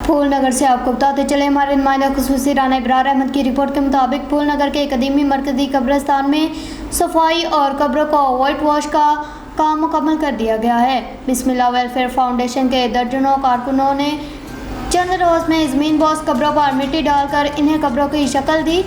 پھول نگر سے آپ کو بتاتے چلے ہمارے نمائندہ خصوصی رانا ابرار احمد کی رپورٹ کے مطابق پھول نگر کے قدیمی مرکزی قبرستان میں صفائی اور قبروں کو وائٹ واش کا کام مکمل کر دیا گیا ہے۔ بسم اللہ ویلفیئر فاؤنڈیشن کے درجنوں کارکنوں نے چند روز میں زمین بوس قبروں پر مٹی ڈال کر انہیں قبروں کی شکل دی،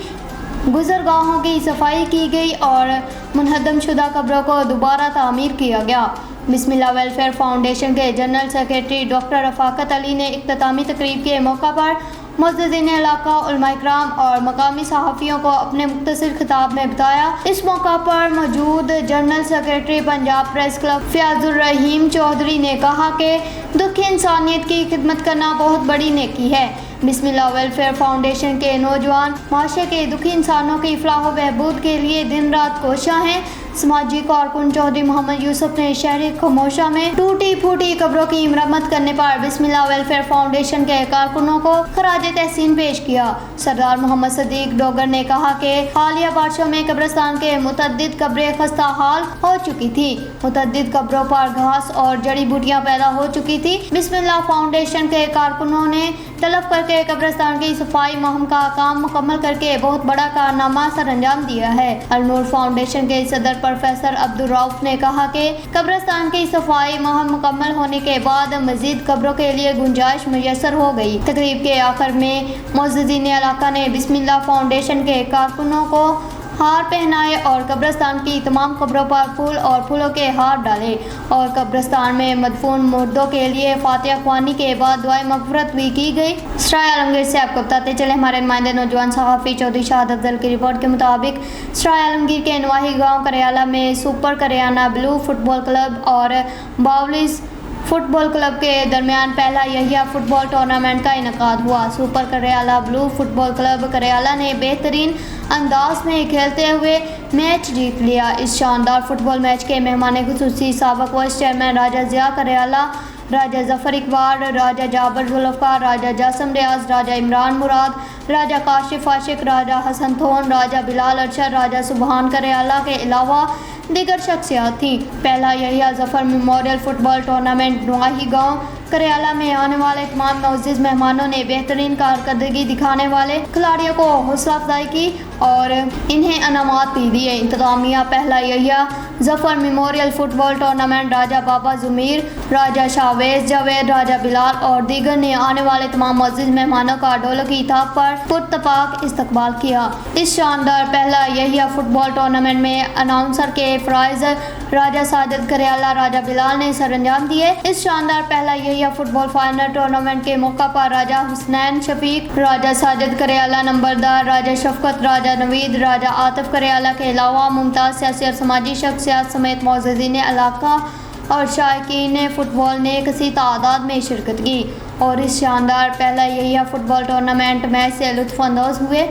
گزرگاہوں کی صفائی کی گئی اور منہدم شدہ قبروں کو دوبارہ تعمیر کیا گیا۔ بسم اللہ ویلفیئر فاؤنڈیشن کے جنرل سیکریٹری ڈاکٹر رفاقت علی نے اختتامی تقریب کے موقع پر معززین علاقہ، علماء کرام اور مقامی صحافیوں کو اپنے مختصر خطاب میں بتایا۔ اس موقع پر موجود general secretary Punjab press club Fayyaz ur-Rahim Chaudhry نے کہا کہ دکھی انسانیت کی خدمت کرنا بہت بڑی نیکی ہے۔ بسم اللہ ویلفیئر فاؤنڈیشن کے نوجوان معاشرے کے دکھی انسانوں کی فلاح و بہبود کے لیے دن رات کوشاں ہیں۔ سماجی کارکن چودھری محمد یوسف نے شہری خموشہ میں ٹوٹی پھوٹی قبروں کی مرمت کرنے پر بسم اللہ ویلفیئر فاؤنڈیشن کے کارکنوں کو خراج تحسین پیش کیا۔ سردار محمد صدیق ڈوگر نے کہا کہ حالیہ بارشوں میں قبرستان کے متعدد قبریں خستہ حال ہو چکی تھی، متعدد قبروں پر گھاس اور جڑی بوٹیاں پیدا ہو چکی تھی۔ بسم اللہ فاؤنڈیشن کے کارکنوں نے طلب کر کے قبرستان کی صفائی مہم کا کام مکمل کر کے بہت بڑا کارنامہ سر انجام دیا ہے۔ النور فاؤنڈیشن کے صدر پروفیسر عبدالرؤف نے کہا کہ قبرستان کی صفائی مہم مکمل ہونے کے بعد مزید قبروں کے لیے گنجائش میسر ہو گئی۔ تقریب کے آخر میں معززین علاقہ نے بسم اللہ فاؤنڈیشن کے کارکنوں کو ہار پہنائے اور قبرستان کی تمام قبروں پر پھول اور پھولوں کے ہار ڈالے اور قبرستان میں مدفون مردوں کے لیے فاتحہ خوانی کے بعد دعائے مغفرت بھی کی گئی۔ سرائے عالمگیر سے آپ کو بتاتے چلے ہمارے نمائندے نوجوان صحافی چودھری شہاد افضل کی رپورٹ کے مطابق سرائے عالمگیر کے نواحی گاؤں کریالہ میں سپر کریانہ بلو فٹ بال کلب اور باولیز فٹ بال کلب کے درمیان پہلا یحییٰ فٹ بال ٹورنامنٹ کا انعقاد ہوا۔ سپر کریالہ بلو فٹ بال کلب کریالہ نے بہترین انداز میں کھیلتے ہوئے میچ جیت لیا۔ اس شاندار فٹ بال میچ کے مہمان خصوصی سابق وائس چیئرمین راجہ ضیاء کریالہ، راجہ ظفر اقبال، راجہ جابر ذوالفقار، راجہ جاسم ریاض، راجہ عمران مراد، راجہ کاشف عاشق، راجہ حسن تھون، راجہ بلال ارشد، راجہ سبحان کریالہ کے علاوہ دیگر شخصیات تھیں۔ پہلا یحییٰ ظفر میموریل فٹ بال ٹورنامنٹ نواحی گاؤں کریالہ میں آنے والے تمام معزز مہمانوں نے بہترین کارکردگی دکھانے والے کھلاڑیوں کو حوصلہ افزائی کی اور انہیں انعامات بھی دیے۔ انتظامیہ پہلا یحییٰ ظفر میموریل فٹ بال ٹورنامنٹ راجہ بابا ضمیر، راجہ شاویز جاوید، راجہ بلال اور دیگر نے آنے والے تمام معزز مہمانوں کا ڈھولوں کی تھاپ پر پرتپاک استقبال کیا۔ اس شاندار پہلا یحییٰ فٹ بال ٹورنامنٹ میں اناؤنسر کے فرائض راجہ ساجد کریالہ، راجہ بلال نے سر انجام دیے۔ اس شاندار پہلا یحییٰ فٹ بال فائنل ٹورنامنٹ کے موقع پر راجہ حسنین شفیق، راجہ ساجد کریالہ نمبردار، راجہ شفقت، راجہ نوید، راجہ عاطف کریالہ کے علاوہ ممتاز سیاسی اور سماجی شخصیات سمیت معززین علاقہ اور شائقین فٹ بال نے کثیر تعداد میں شرکت کی اور اس شاندار پہلا یحییٰ فٹ بال ٹورنامنٹ میچ سے لطف اندوز ہوئے۔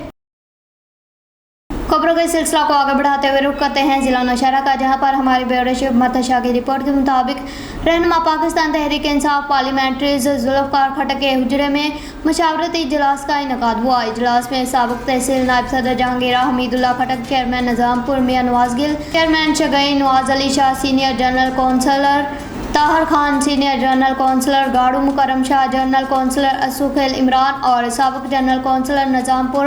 خبروں کے سلسلہ کو آگے بڑھاتے ہوئے رخ کرتے ہیں ضلع نوشہرہ کا، جہاں پر ہماری بیورو شیف متشا کی رپورٹ کے مطابق رہنما پاکستان تحریک انصاف پارلیمنٹریز ذوالفقار کھٹک کے حجرے میں مشاورتی اجلاس کا انعقاد ہوا۔ اجلاس میں سابق تحصیل نائب صدر جہانگیرہ حمید اللہ کھٹک، chairman Nizampur Mian Nawaz Gul, chairman Shagai Nawaz Ali Shah, senior general councillor Tahir Khan, senior general councillor Garo Mukarram Shah, general councillor Asokhel Imran اور سابق جنرل کونسلر نظام پور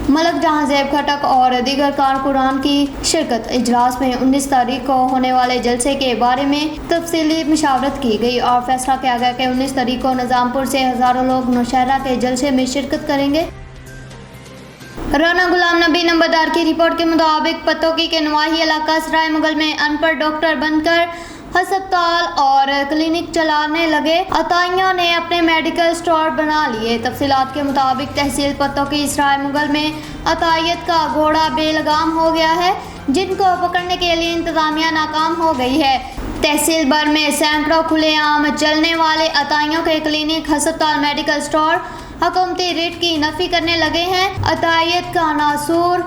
ملک جہاں زیب کھٹک اور دیگر کارکنان کی شرکت۔ اجلاس میں 19 تاریخ کو ہونے والے جلسے کے بارے میں تفصیلی مشاورت کی گئی اور فیصلہ کیا گیا کہ 19 تاریخ کو نظام پور سے ہزاروں لوگ نوشہرہ کے جلسے میں شرکت کریں گے۔ رانا غلام نبی نمبردار کی رپورٹ کے مطابق پتوکی کے نواحی علاقہ سرائے مغل میں ان پڑھ ڈاکٹر بن کر ہسپتال اور کلینک چلانے لگے عطائیوں نے اپنے میڈیکل سٹور بنا لیے۔ تفصیلات کے مطابق تحصیل پتوکی سرائے مغل میں عطائیت کا گھوڑا بے لگام ہو گیا ہے، جن کو پکڑنے کے لیے انتظامیہ ناکام ہو گئی ہے۔ تحصیل بھر میں سینکڑوں کھلے عام چلنے والے عطائیوں کے کلینک، ہسپتال، میڈیکل سٹور حکومتی ریٹ کی نفی کرنے لگے ہیں۔ عطائیت کا ناسور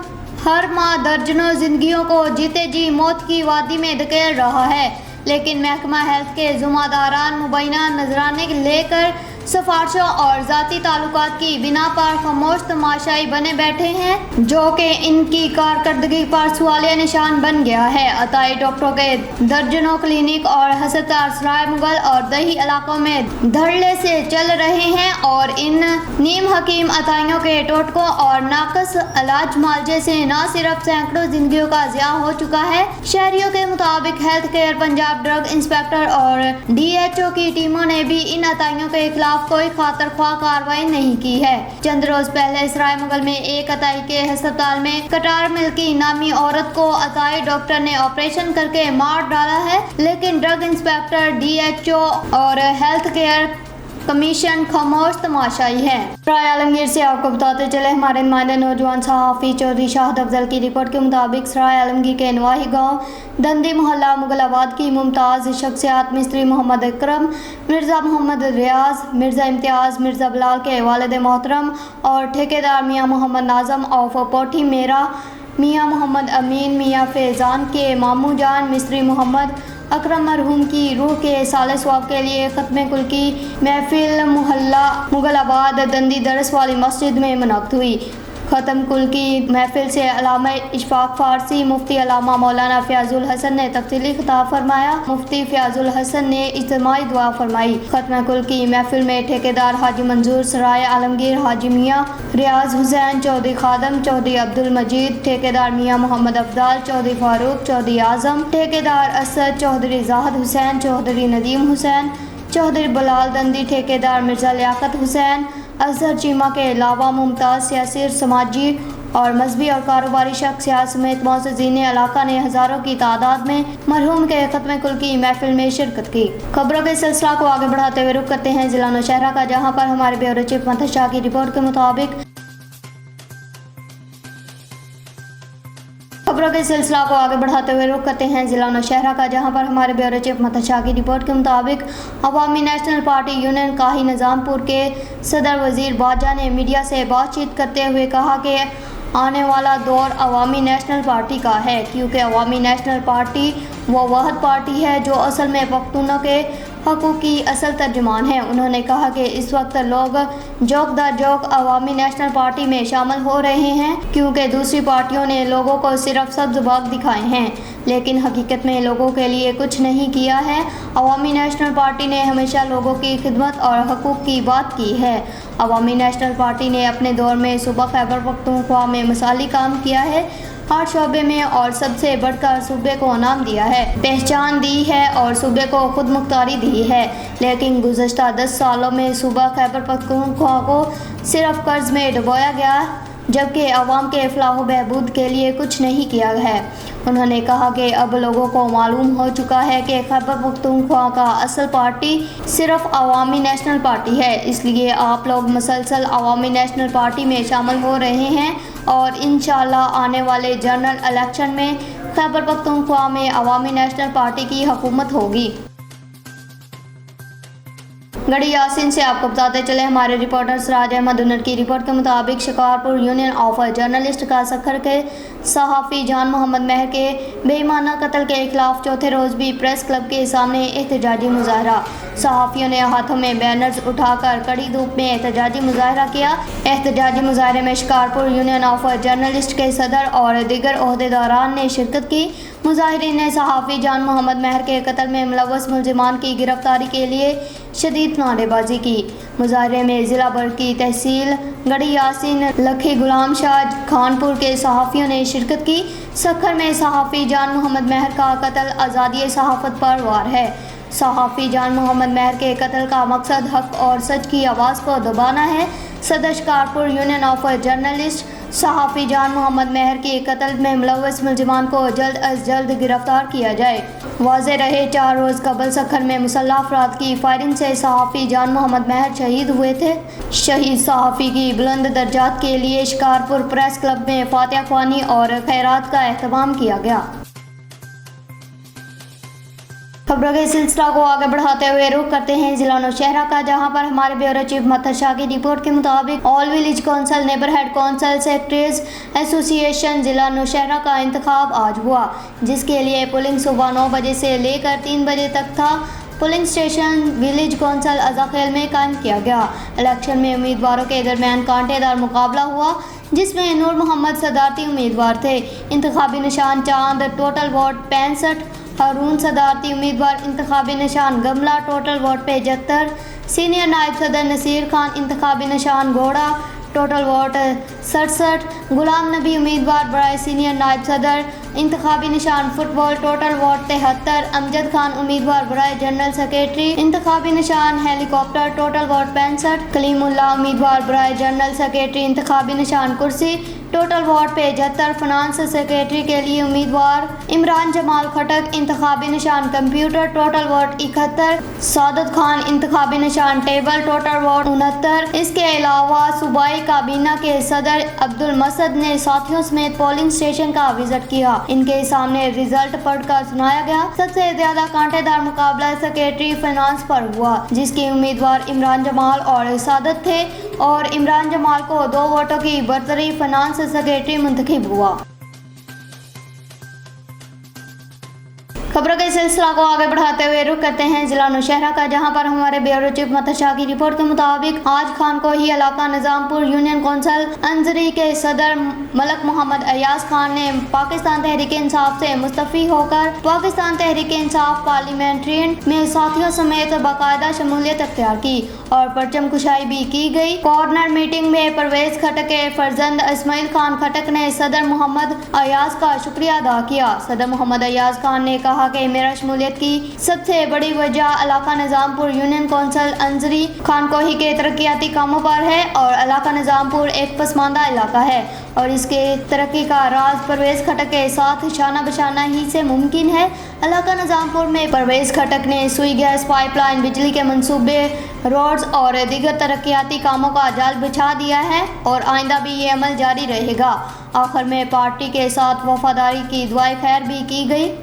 ہر ماہ درجنوں زندگیوں کو جیتے جی موت کی وادی میں دھکیل رہا ہے، لیکن محکمہ ہیلتھ کے ذمہ داران مبینہ نذرانے لے کر سفارشوں اور ذاتی تعلقات کی بنا پر خاموش تماشائی بنے بیٹھے ہیں، جو کہ ان کی کارکردگی پر سوالیہ نشان بن گیا ہے۔ عطائی ڈاکٹروں کے درجنوں کلینک اور ہسپتال سرائے مغل اور دیہی علاقوں میں دھڑلے سے چل رہے ہیں اور ان نیم حکیم عطائیوں کے ٹوٹکوں اور ناقص علاج معالجے سے نہ صرف سینکڑوں زندگیوں کا ضیاع ہو چکا ہے، شہریوں کے مطابق health care Punjab drug inspector اور ڈی ایچ او کی ٹیموں نے بھی ان عطائیوں کے خلاف کوئی خاطر خواہ کارروائی نہیں کی ہے۔ چند روز پہلے سرائے مغل میں ایک عطائی کے ہسپتال میں کٹار ملکی نامی عورت کو عطائی ڈاکٹر نے آپریشن کر کے مار ڈالا ہے، لیکن drug inspector, D H O اور ہیلتھ کیئر کمیشن خاموش تماشائی ہے۔ سرائے عالمگیر سے آپ کو بتاتے چلے ہمارے نمائندہ نوجوان صحافی چودھری شاہد افضل کی رپورٹ کے مطابق سرائے عالمگیر کے نواحی گاؤں دندی محلہ مغل آباد کی ممتاز شخصیات مستری محمد اکرم، مرزا محمد ریاض، مرزا امتیاز، مرزا بلال کے والد محترم اور ٹھیکیدار میاں محمد ناظم آف پوٹھی میرا، میاں محمد امین، میاں فیضان کے ماموں جان مستری محمد اکرم مرحوم کی روح کے اصالہ ثواب کے لیے ختم کل کی محفل محلہ مغل آباد دندی درس والی مسجد میں منعقد ہوئی۔ ختم کل کی محفل سے علامہ اشفاق فارسی، مفتی علامہ مولانا فیاض الحسن نے تفصیلی خطاب فرمایا۔ مفتی فیاض الحسن نے اجتماعی دعا فرمائی۔ ختم کل کی محفل میں ٹھیکیدار حاجی منظور سرائے عالمگیر، حاجی میاں ریاض حسین، چودھری خادم، چودھری عبد المجید، ٹھیکیدار میاں محمد افضال، چودھری فاروق، چودھری اعظم، ٹھیکیدار اسد، چودھری زاہد حسین، چودھری ندیم حسین، چودھری بلال دندی، ٹھیکیدار مرزا لیاقت حسین، اظہر چیمہ کے علاوہ ممتاز سیاسی، سماجی اور مذہبی اور کاروباری شخصیات سمیت معززین علاقہ نے ہزاروں کی تعداد میں مرحوم کے ختم کل کی محفل میں شرکت کی۔ خبروں کے سلسلہ کو آگے بڑھاتے ہوئے رخ کرتے ہیں ضلع نوشہرہ کا، جہاں پر ہمارے بیورو چیف مدحت شاہ کی رپورٹ کے مطابق خبروں کے سلسلہ کو آگے بڑھاتے ہوئے رخ کرتے ہیں ضلع نوشہرہ کا، جہاں پر ہمارے بیورو چیف مدحت شاہ کی رپورٹ کے مطابق عوامی نیشنل پارٹی یونین کاہی نظام پور کے صدر وزیر باجا نے میڈیا سے بات چیت کرتے ہوئے کہا کہ آنے والا دور عوامی نیشنل پارٹی کا ہے، کیونکہ عوامی نیشنل پارٹی وہ واحد پارٹی ہے جو اصل میں پختونوں کے حقوق کی اصل ترجمان ہے۔ انہوں نے کہا کہ اس وقت لوگ جوک در جوک عوامی نیشنل پارٹی میں شامل ہو رہے ہیں، کیونکہ دوسری پارٹیوں نے لوگوں کو صرف سبز باغ دکھائے ہیں، لیکن حقیقت میں لوگوں کے لیے کچھ نہیں کیا ہے۔ عوامی نیشنل پارٹی نے ہمیشہ لوگوں کی خدمت اور حقوق کی بات کی ہے۔ عوامی نیشنل پارٹی نے اپنے دور میں صوبہ خیبر پختونخوا میں مثالی کام کیا ہے، ہر شعبے میں، اور سب سے بڑھ کر صوبے کو نام دیا ہے، پہچان دی ہے اور صوبے کو خود مختاری دی ہے، لیکن گزشتہ 10 سالوں میں صوبہ خیبر پختونخوا کو صرف قرض میں ڈبویا گیا، جبکہ عوام کے فلاح و بہبود کے لیے کچھ نہیں کیا ہے۔ انہوں نے کہا کہ اب لوگوں کو معلوم ہو چکا ہے کہ خیبر پختونخوا کا اصل پارٹی صرف عوامی نیشنل پارٹی ہے، اس لیے آپ لوگ مسلسل عوامی نیشنل پارٹی میں شامل ہو رہے ہیں، اور انشاءاللہ آنے والے جنرل الیکشن میں خیبر پختونخوا میں عوامی نیشنل پارٹی کی حکومت ہوگی۔ گڑھی یاسین سے آپ کو بتاتے چلے ہمارے رپورٹر سراج احمد انر کی رپورٹ کے مطابق شکارپور یونین آف جرنلسٹ کا سکھر کے صحافی جان محمد مہر کے بے ایمانہ قتل کے خلاف چوتھے روز بھی پریس کلب کے سامنے احتجاجی مظاہرہ۔ صحافیوں نے ہاتھوں میں بینرز اٹھا کر کڑی دھوپ میں احتجاجی مظاہرہ کیا۔ احتجاجی مظاہرے میں شکارپور یونین آف جرنلسٹ کے صدر اور دیگر عہدیداران نے شرکت کی۔ مظاہرین نے صحافی جان محمد مہر کے قتل میں ملوث ملزمان کی گرفتاری کے لیے شدید نعرے بازی کی۔ مظاہرے میں ضلع برقی تحصیل گڑھی یاسین، لکھی غلام شاہ خانپور کے صحافیوں نے شرکت کی۔ سکھر میں صحافی جان محمد مہر کا قتل آزادی صحافت پر وار ہے۔ صحافی جان محمد مہر کے قتل کا مقصد حق اور سچ کی آواز کو دبانا ہے۔ صدر شکارپور یونین آف جرنلسٹ صحافی جان محمد مہر کے قتل میں ملوث ملزمان کو جلد از جلد گرفتار کیا جائے۔ واضح رہے 4 روز قبل سکھر میں مسلح افراد کی فائرنگ سے صحافی جان محمد مہر شہید ہوئے تھے۔ شہید صحافی کی بلند درجات کے لیے شکارپور پریس کلب میں فاتحہ خوانی اور خیرات کا اہتمام کیا گیا۔ خبروں کے سلسلہ کو آگے بڑھاتے ہوئے رخ کرتے ہیں ضلع نوشہرہ کا، جہاں پر ہمارے بیورو چیف مدحت شاہ کی رپورٹ کے مطابق all village council neighbourhood council secretaries association ضلع نوشہرہ کا انتخاب آج ہوا، جس کے لیے پولنگ صبح 9 بجے سے لے کر 3 بجے تک تھا۔ پولنگ اسٹیشن ولیج کونسل ازاخیل میں قائم کیا گیا۔ الیکشن میں امیدواروں کے درمیان کانٹے دار مقابلہ ہوا، جس میں نور محمد صدارتی امیدوار تھے۔ انتخابی نشان چاند، ٹوٹل ووٹ 65 ہارون صدارتی امیدوار انتخابی نشان گملہ ٹوٹل ووٹ 75. سینئر نائب صدر نصیر خان انتخابی نشان گھوڑا ٹوٹل ووٹ 67. غلام نبی امیدوار برائے سینئر نائب صدر انتخابی نشان فٹ بال ٹوٹل ووٹ 73. امجد خان امیدوار برائے جنرل سیکریٹری انتخابی نشان ہیلی کاپٹر ٹوٹل ووٹ 65. کلیم اللہ امیدوار برائے جنرل سیکریٹری انتخابی نشان کرسی ٹوٹل ووٹ 75. فنانس سیکریٹری کے لیے امیدوار عمران جمال کھٹک انتخابی نشان کمپیوٹر ٹوٹل ووٹ 71. سعادت خان انتخابی نشان ٹیبل ٹوٹل ووٹ 69. اس کے علاوہ صوبائی کابینہ کے صدر عبد المسد نے ساتھیوں سمیت پولنگ اسٹیشن کا وزٹ کیا. ان کے سامنے رزلٹ پڑھ کر سنایا گیا. سب سے زیادہ کانٹے دار مقابلہ سیکریٹری فنانس پر ہوا جس کے امیدوار عمران جمال اور سعادت تھے اور عمران جمال کو 2 ووٹوں کی برتری فنانس سیکریٹری منتخب ہوا. خبروں کے سلسلہ کو آگے بڑھاتے ہوئے رخ کرتے ہیں ضلع نوشہرہ کا، جہاں پر ہمارے بیورو چیف متشاہ کی رپورٹ کے مطابق آج خان کو ہی علاقہ نظام پور یونین کونسل انزری کے صدر ملک محمد ایاز خان نے پاکستان تحریک انصاف سے مستعفی ہو کر پاکستان تحریک انصاف پارلیمنٹرین میں ساتھیوں سمیت باقاعدہ شمولیت اختیار کی اور پرچم کشائی بھی کی گئی. کارنر میٹنگ میں پرویز کھٹک کے فرزند اسماعیل خان کھٹک نے صدر محمد ایاز کا شکریہ ادا کیا. صدر محمد ایاز خان نے کہا کہ میرا شمولیت کی سب سے بڑی وجہ علاقہ نظام پور یونین کونسل انزری خان کوہی کے ترقیاتی کاموں پر ہے اور علاقہ نظام پور ایک پسماندہ علاقہ ہے اور اس کے ترقی کا راز پرویز کھٹک کے ساتھ شانہ بشانہ ہی سے ممکن ہے. علاقہ نظام پور میں پرویز کھٹک نے سوئی گیس پائپ لائن، بجلی کے منصوبے، روڈز اور دیگر ترقیاتی کاموں کا جال بچھا دیا ہے اور آئندہ بھی یہ عمل جاری رہے گا. آخر میں پارٹی کے ساتھ وفاداری کی دعائے خیر بھی کی گئی.